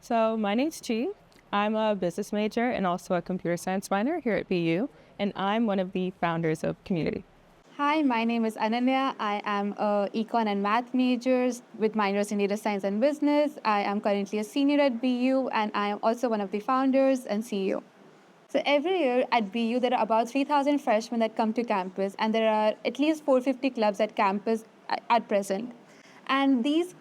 So my name's Chi. I'm a business major and also a computer science minor here at BU, and I'm one of the founders of Communiti. Hi, my name is Ananya. I am a econ and math major with minors in data science and business. I am currently a senior at BU and I am also one of the founders and CEO. So every year at BU, there are about 3,000 freshmen that come to campus, and there are at least 450 clubs at campus at present. And these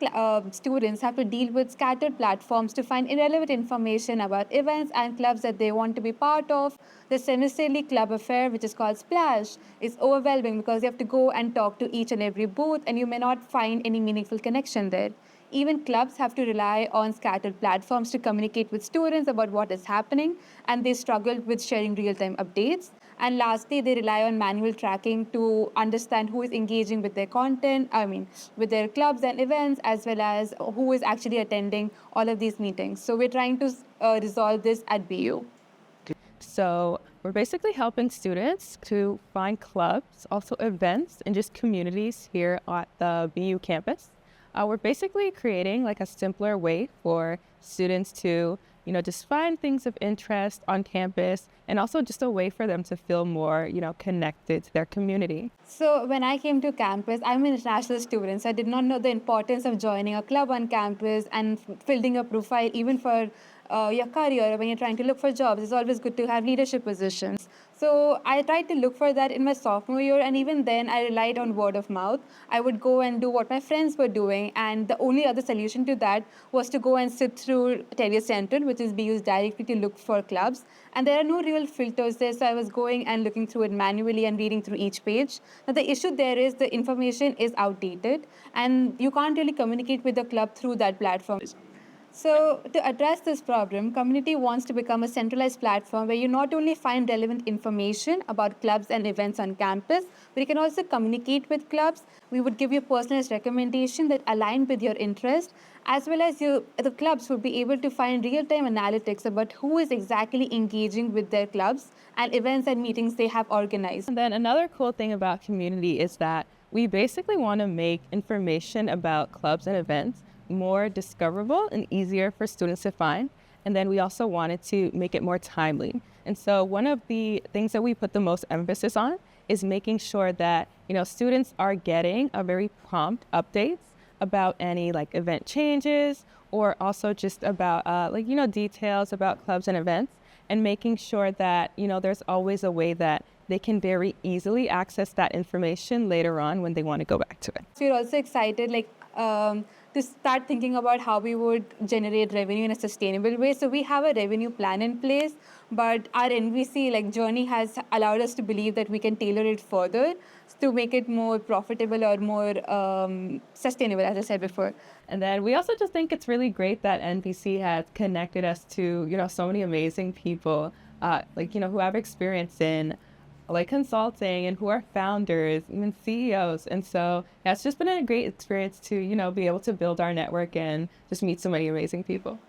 students have to deal with scattered platforms to find irrelevant information about events and clubs that they want to be part of. The semesterly club affair, which is called Splash, is overwhelming because you have to go and talk to each and every booth, and you may not find any meaningful connection there. Even clubs have to rely on scattered platforms to communicate with students about what is happening, and they struggle with sharing real time updates. And lastly, they rely on manual tracking to understand who is engaging with their content, with their clubs and events, as well as who is actually attending all of these meetings. So we're trying to resolve this at BU. So we're basically helping students to find clubs, also events, and just communities here at the BU campus. We're basically creating like a simpler way for students to, just find things of interest on campus, and also just a way for them to feel more, connected to their community. So when I came to campus, I'm an international student, so I did not know the importance of joining a club on campus and building a profile even for your career. When you're trying to look for jobs, it's always good to have leadership positions. So I tried to look for that in my sophomore year, and even then I relied on word of mouth. I would go and do what my friends were doing, and the only other solution to that was to go and sit through Terriers Center, which is BU's directory, to look for clubs. And there are no real filters there, so I was going and looking through it manually and reading through each page. Now the issue there is the information is outdated, and you can't really communicate with the club through that platform. So, to address this problem, Communiti wants to become a centralized platform where you not only find relevant information about clubs and events on campus, but you can also communicate with clubs. We would give you personalized recommendation that align with your interest, as well as the clubs would be able to find real-time analytics about who is exactly engaging with their clubs and events and meetings they have organized. And then another cool thing about Communiti is that we basically want to make information about clubs and events more discoverable and easier for students to find. And then we also wanted to make it more timely. And so one of the things that we put the most emphasis on is making sure that, students are getting a very prompt updates about any like event changes, or also just about details about clubs and events, and making sure that, there's always a way that they can very easily access that information later on when they want to go back to it. So we're also excited to start thinking about how we would generate revenue in a sustainable way. So we have a revenue plan in place, but our NVC journey has allowed us to believe that we can tailor it further to make it more profitable or more sustainable, as I said before. And then we also just think it's really great that NVC has connected us to, so many amazing people, who have experience in consulting and who are founders, even CEOs. And so it's just been a great experience to, be able to build our network and just meet so many amazing people.